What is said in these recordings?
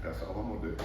That's all I'm gonna do.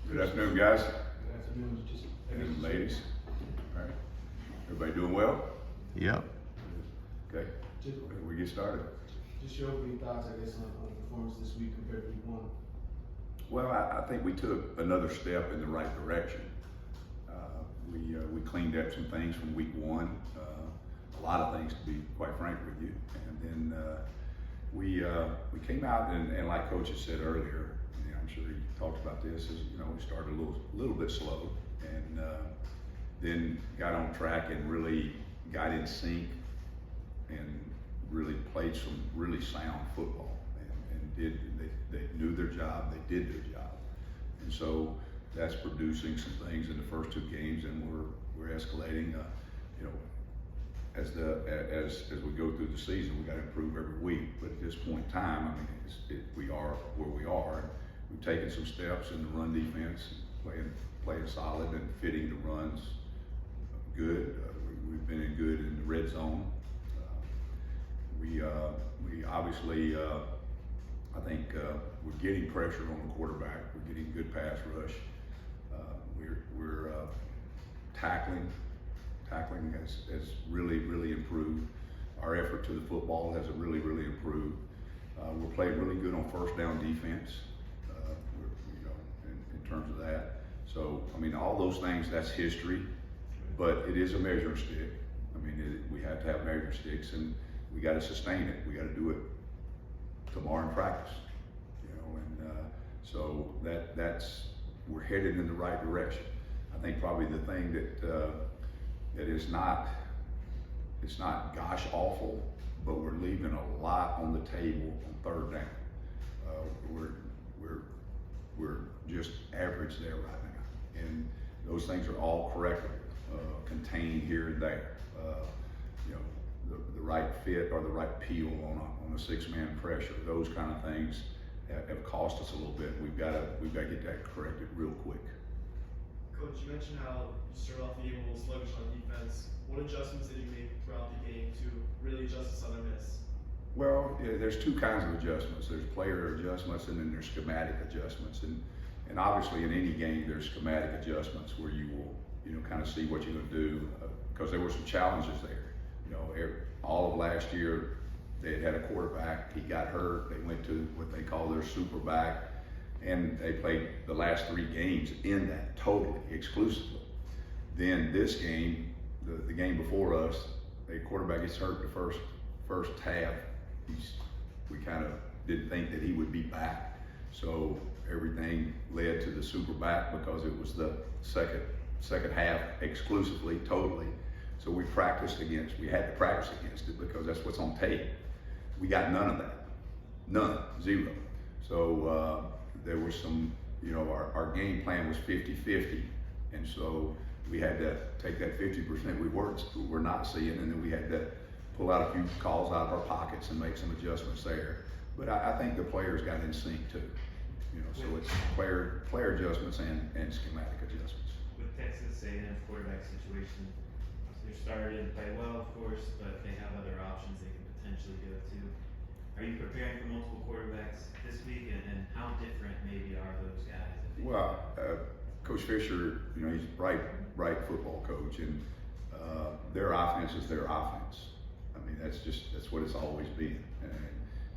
Good afternoon, guys. Good afternoon. And ladies. All right. Everybody doing well? Yep. Okay. We get started. Just your opening thoughts, I guess, on the performance this week compared to week one. Well, I think we took another step in the right direction. We cleaned up some things from week one, a lot of things to be quite frank with you, and then we came out and like Coach has said earlier, I'm sure he talked about this. Is we started a little bit slow, and then got on track and really got in sync and really played some really sound football and they knew their job, they did their job, and so that's producing some things in the first two games, and we're escalating. As we go through the season, we got to improve every week. But at this point in time, we are where we are. And we've taken some steps in the run defense, playing solid and fitting the runs good. We've been in good in the red zone. We obviously, I think we're getting pressure on the quarterback. We're getting good pass rush. We're tackling has really improved. Our effort to the football has really improved. We're playing really good on first down defense. In terms of that. So all those things, that's history, but it is a measuring stick. We have to have measuring sticks, and we got to sustain it. We got to do it tomorrow in practice, so that's we're headed in the right direction. I think probably the thing that is not, it's not gosh awful, but we're leaving a lot on the table on third down. We're just average there right now, and those things are all correctable, contained here and there. The right fit or the right peel on a six-man pressure, those kind of things have cost us a little bit. We've got to get that corrected real quick. Coach, you mentioned how you started off the game a little sluggish on defense. What adjustments did you make throughout the game to really adjust to Southern Miss? Well, there's two kinds of adjustments. There's player adjustments, and then there's schematic adjustments. And obviously in any game there's schematic adjustments where you will kind of see what you're going to do, because there were some challenges there. All of last year they had a quarterback. He got hurt. They went to what they call their super back, and they played the last three games in that totally exclusively. Then this game, the game before us, the quarterback gets hurt the first half. We kind of didn't think that he would be back, so everything led to the super back because it was the second half exclusively, totally. So we had to practice against it because that's what's on tape. We got none of that, zero. So there was some, our game plan was 50-50, and so we had to take that 50% we were not seeing, and then we had to pull out a few calls out of our pockets and make some adjustments there. But I think the players got in sync too. So it's player adjustments and schematic adjustments. With Texas A&M quarterback situation, their starter didn't play well, of course, but they have other options they can potentially go to. Are you preparing for multiple quarterbacks this week, and how different maybe are those guys? Well, Coach Fisher, he's a bright football coach, and their offense is their offense. That's what it's always been,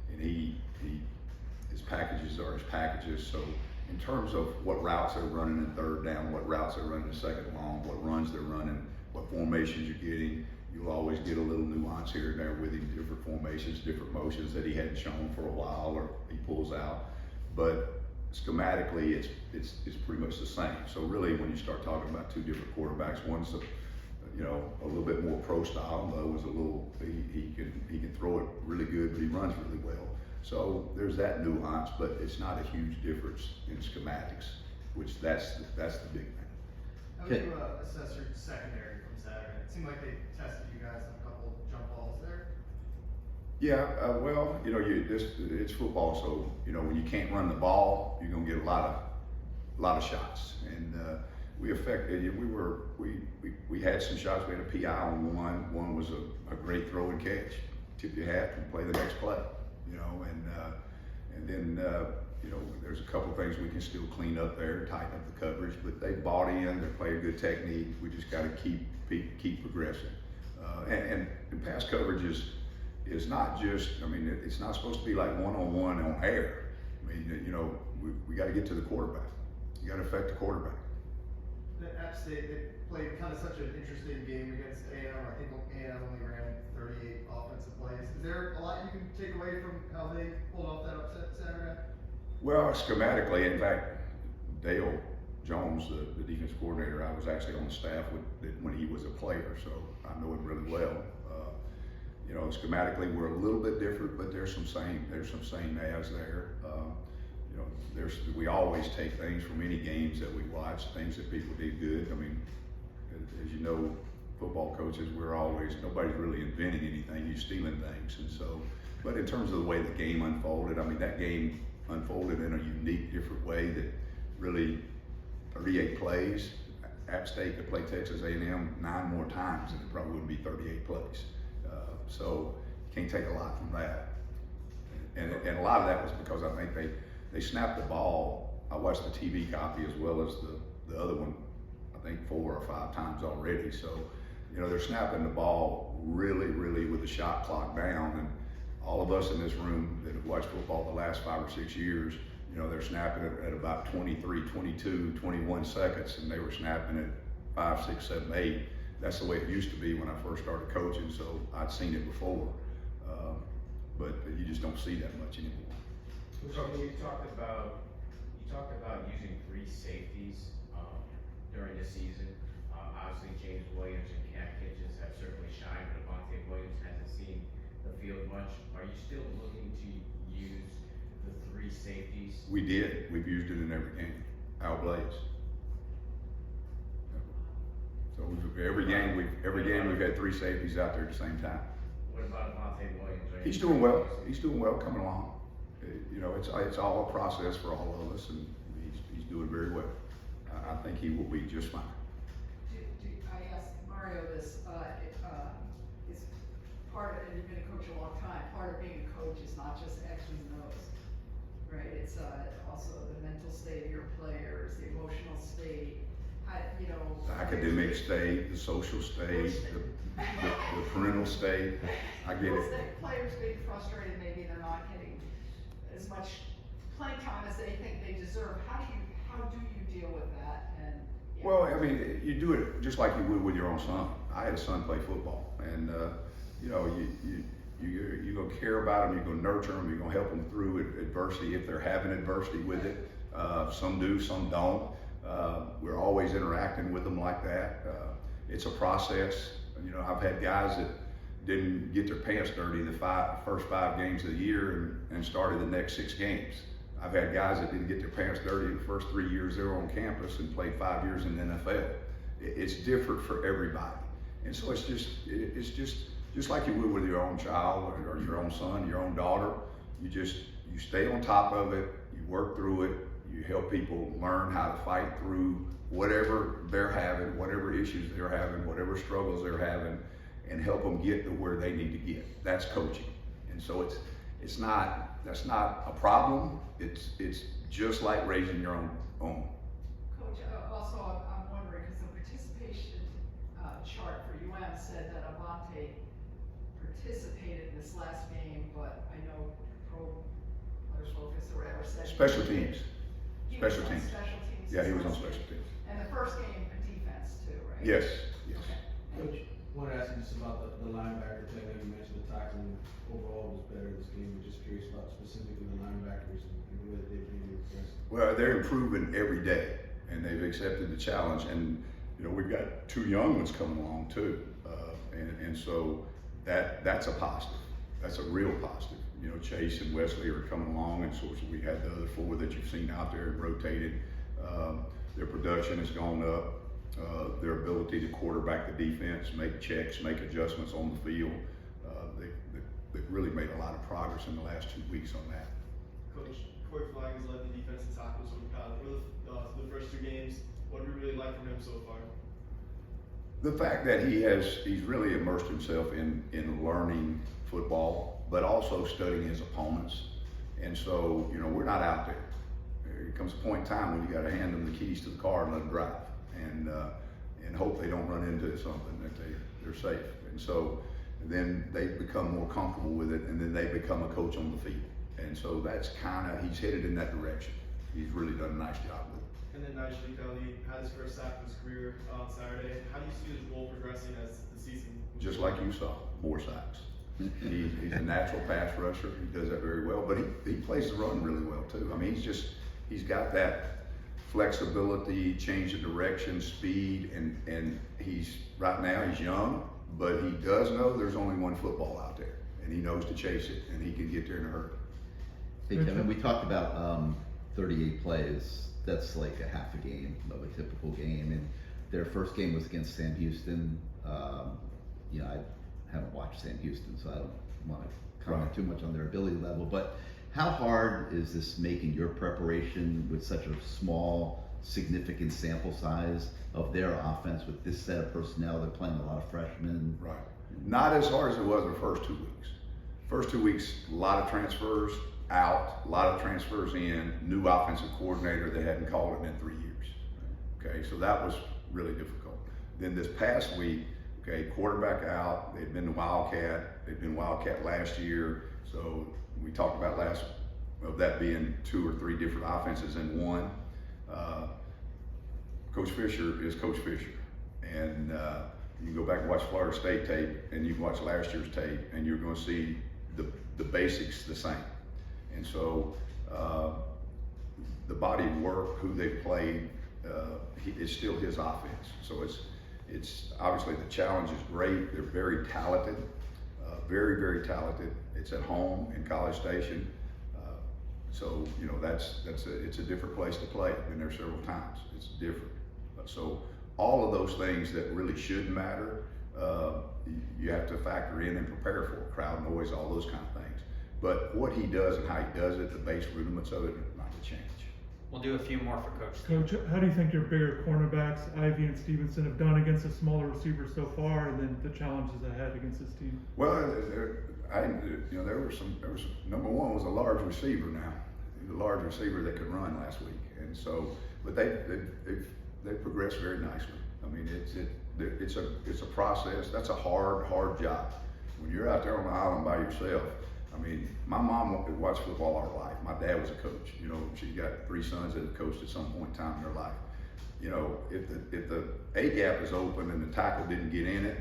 and his packages are his packages. So in terms of what routes they're running in third down, what routes they're running in second long, what runs they're running, what formations you're getting, you'll always get a little nuance here and there with him, different formations, different motions that he hadn't shown for a while or he pulls out. But schematically, it's pretty much the same. So really, when you start talking about two different quarterbacks, one's a little bit more pro style, and the other one's a little, he can throw it really good, but he runs really well. So there's that nuance, but it's not a huge difference in schematics, which that's the big thing. How would you assess your secondary from Saturday? It seemed like they tested you guys on a couple jump balls there. Yeah, well, it's football, so when you can't run the ball, you're gonna get a lot of shots, and we had some shots. We had a PI on one. One was a great throw and catch. Tip your hat and play the next play, and And then, you know, there's a couple things we can still clean up there, tighten up the coverage, but they bought in, they play a good technique. We just got to keep progressing. And pass coverage is not just, I mean, it's not supposed to be like one-on-one on air. I mean, you know, we got to get to the quarterback. You got to affect the quarterback. The App State, they played kind of such an interesting game against A&M. I think A&M only ran 38 offensive plays. Is there a lot you can take away from how they pulled off that upset Saturday? Well, schematically, in fact, Dale Jones, the defense coordinator, I was actually on the staff when he was a player, so I know him really well. You know, schematically, we're a little bit different, but there's some same as there. You know, we always take things from any games that we watch, things that people did good. I mean, as you know, football coaches, nobody's really inventing anything, you're stealing things. And so, but in terms of the way the game unfolded, I mean, that game unfolded in a unique, different way that really 38 plays. App State could play Texas A&M 9 more times and it probably wouldn't be 38 plays. So you can't take a lot from that. And a lot of that was because I think they snapped the ball. I watched the TV copy as well as the other one, I think 4 or 5 times already. So, you know, they're snapping the ball really, really with the shot clock down. And all of us in this room that have watched football the last 5 or 6 years, you know, they're snapping it at about 23, 22, 21 seconds, and they were snapping it 5, 6, 7, 8. That's the way it used to be when I first started coaching, so I'd seen it before. But you just don't see that much anymore. So you talked about using 3 safeties during the season. Obviously, James Williams and Kinchens have certainly shined, but Avantae Williams hasn't seen the field much. Are you still looking to use the 3 safeties? We did. We've used it in every game. Al Blaze. So every game we've had 3 safeties out there at the same time. What about Avantae Williams? He's doing well. He's doing well coming along. You know, it's all a process for all of us, and he's doing very well. I think he will be just fine. I asked Mario this, is part of, and you've been a coach a long time, part of being a coach is not just X's and O's, right? It's also the mental state of your players, the emotional state, you know. The academic state, the social state, the parental state. I get it. Players being frustrated, maybe they're not getting as much playing time as they think they deserve. How do you deal with that? And yeah. Well, I mean, you do it just like you would with your own son. I had a son play football, and you know, you're gonna care about them, you're gonna nurture them, you're gonna help them through adversity if they're having adversity with it. Some do, some don't. We're always interacting with them like that. It's a process. You know, I've had guys that didn't get their pants dirty the first 5 games of the year and started the next 6 games. I've had guys that didn't get their pants dirty the first 3 years they were on campus and played 5 years in the NFL. It's different for everybody. And so it's just like you would with your own child or your own son, your own daughter. You stay on top of it, you work through it, you help people learn how to fight through whatever they're having, whatever issues they're having, whatever struggles they're having, and help them get to where they need to get. That's coaching. And so that's not a problem. It's just like raising your own. Coach, also I'm wondering, because the participation chart for UM said that Avantae participated in this last game, but I know Pro Players Focus or whatever said Special teams. He was Special on teams. Special teams. Yeah, he was on special teams. And the first game, a defense too, right? Yes, yes. Okay. Coach, I wanted to ask you just about the linebacker play. I know you mentioned the tackling overall was better this game. We're just curious about specifically the linebackers and the way that they've been impressed. Well, they're improving every day, and they've accepted the challenge. And you know, we've got 2 young ones coming along too, and so that's a positive. That's a real positive. You know, Chase and Wesley are coming along, and so we had the other 4 that you've seen out there rotated. Their production has gone up. Their ability to quarterback the defense, make checks, make adjustments on the field. They've really made a lot of progress in the last 2 weeks on that. Coach, Corey Flag has led the defense in tackles for the first 2 games. What do we really like from him so far? The fact that he's really immersed himself in learning football, but also studying his opponents. And so, you know, we're not out there. There comes a point in time when you got to hand them the keys to the car and let them drive, and hope they don't run into something, that they're safe. And so then they become more comfortable with it, and then they become a coach on the field. And so that's kind of, he's headed in that direction. He's really done a nice job with it. And then Nigel he had his first sack of his career on Saturday. How do you see his role progressing as the season moves Just on? like you saw, more sacks. He's a natural pass rusher. He does that very well, but he plays the run really well too. I mean, he's got that flexibility, change of direction, speed, and right now he's young, but he does know there's only one football out there, and he knows to chase it, and he can get there in a hurry. Hey Kevin, we talked about 38 plays. That's like a half a game of a typical game, and their first game was against Sam Houston. You know, I haven't watched Sam Houston, so I don't want to comment too much on their ability level, but how hard is this making your preparation with such a small, significant sample size of their offense with this set of personnel? They're playing a lot of freshmen. Right. Not as hard as it was the first 2 weeks. First 2 weeks, a lot of transfers out, a lot of transfers in, new offensive coordinator that hadn't called it in 3 years. Okay, so that was really difficult. Then this past week, okay, quarterback out, they'd been the Wildcat, they'd been Wildcat last year, so we talked about of that being 2 or 3 different offenses in one. Coach Fisher is Coach Fisher, and you can go back and watch Florida State tape, and you can watch last year's tape, and you're going to see the basics the same. And so the body of work, who they played, it's still his offense. So it's obviously the challenge is great. They're very talented, very, very talented. It's at home in College Station. So, you know, it's a different place to play. I've been there several times. It's different. So all of those things that really should matter, you have to factor in and prepare for. Crowd noise, all those kind of things. But what he does and how he does it, the base rudiments of it, not to change. We'll do a few more for Coach. Coach, how do you think your bigger cornerbacks, Ivy and Stevenson, have done against the smaller receivers so far, and then the challenges ahead against this team? Well, there was number one was a large receiver now. He was a large receiver that could run last week. And so, but they progressed very nicely. I mean, it's a process. That's a hard job. When you're out there on the island by yourself, I mean, my mom watched football all her life. My dad was a coach. You know, she's got 3 sons that have coached at some point in time in their life. You know, if the A gap is open and the tackle didn't get in it,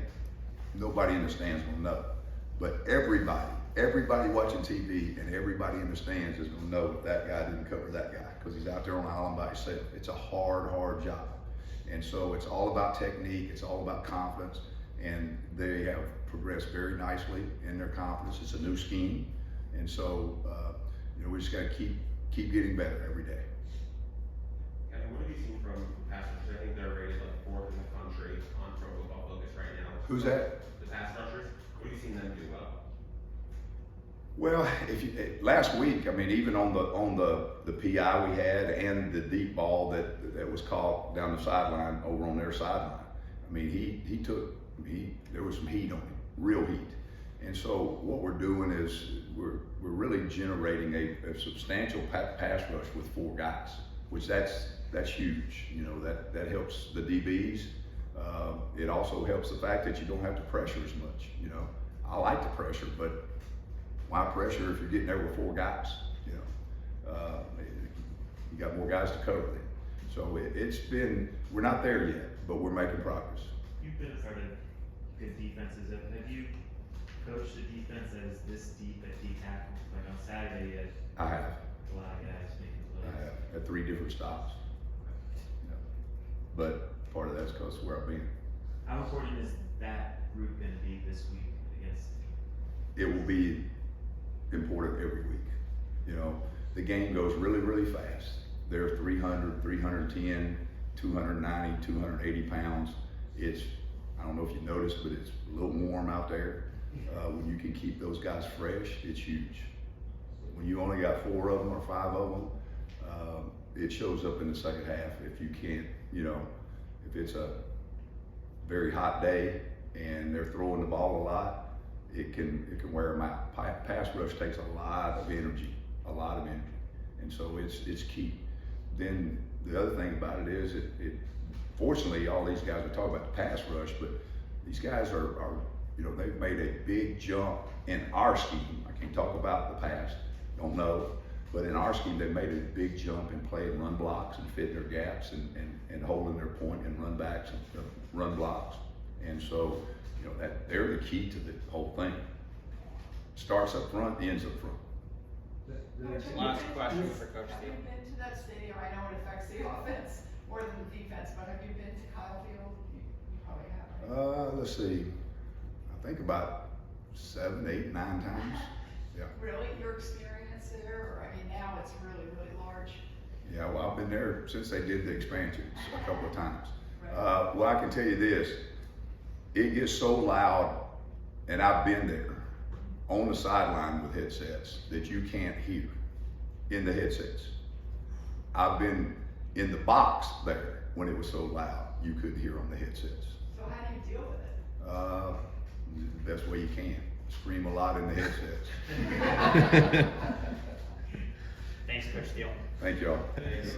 nobody in the stands will know. But everybody watching TV and everybody in the stands is going to know that guy didn't cover that guy because he's out there on the island by himself. It's a hard job. And so it's all about technique. It's all about confidence. And they have progressed very nicely in their confidence. It's a new scheme. And so, you know, we just got to keep getting better every day. And what have you seen from pass rushers? I think they're rated like 4th in the country on Pro Football Focus right now. Who's that? The pass rushers. What have you seen them do well? Well, last week, I mean, even on the PI we had and the deep ball that was caught down the sideline over on their sideline. I mean, there was some heat on him, real heat. And so what we're doing is we're really generating a substantial pass rush with 4 guys, which that's huge. You know, that helps the DBs. It also helps the fact that you don't have to pressure as much. You know, I like the pressure, but why pressure if you're getting there with 4 guys? You know, you got more guys to cover then. So we're not there yet, but we're making progress. You've been a part of good defenses. Have you coached a defense that is this deep at D tackle? Like on Saturday, you had I have. a lot of guys making I plays. have at 3 different stops. Yeah. But part of that's because where I've been. How important is that group going to be this week against? It will be important every week. You know, the game goes really fast. They're 300, 310, 290, 280 pounds. I don't know if you noticed, but it's a little warm out there. When you can keep those guys fresh, it's huge. When you only got 4 of them or 5 of them, it shows up in the second half. If you can't, you know, if it's a very hot day and they're throwing the ball a lot, it can wear them out. Pass rush takes a lot of energy, a lot of energy, and so it's key. Then the other thing about it is fortunately all these guys, we talk about the pass rush, but these guys are they've made a big jump in our scheme. I can't talk about the past, don't know, but in our scheme they made a big jump in playing run blocks and fitting their gaps and holding their point and run backs and run blocks. And so, that they're the key to the whole thing. Starts up front, ends up front. Coach, have you Last been- question for Coach Have you Steele. been to that stadium? I know it affects the offense more than the defense, but have you been to Kyle Field? You probably have, right? Let's see, I think about 7, 8, 9 times. Yeah. Really, your experience there, or, I mean, now it's really, really large. Yeah, well, I've been there since they did the expansions a couple of times. Right. Well, I can tell you this, it gets so loud, and I've been there on the sideline with headsets that you can't hear in the headsets. I've been in the box there when it was so loud you couldn't hear on the headsets. So how do you deal with it? The best way you can, scream a lot in the headsets. Thanks, Coach Steele. Thank y'all. Thanks.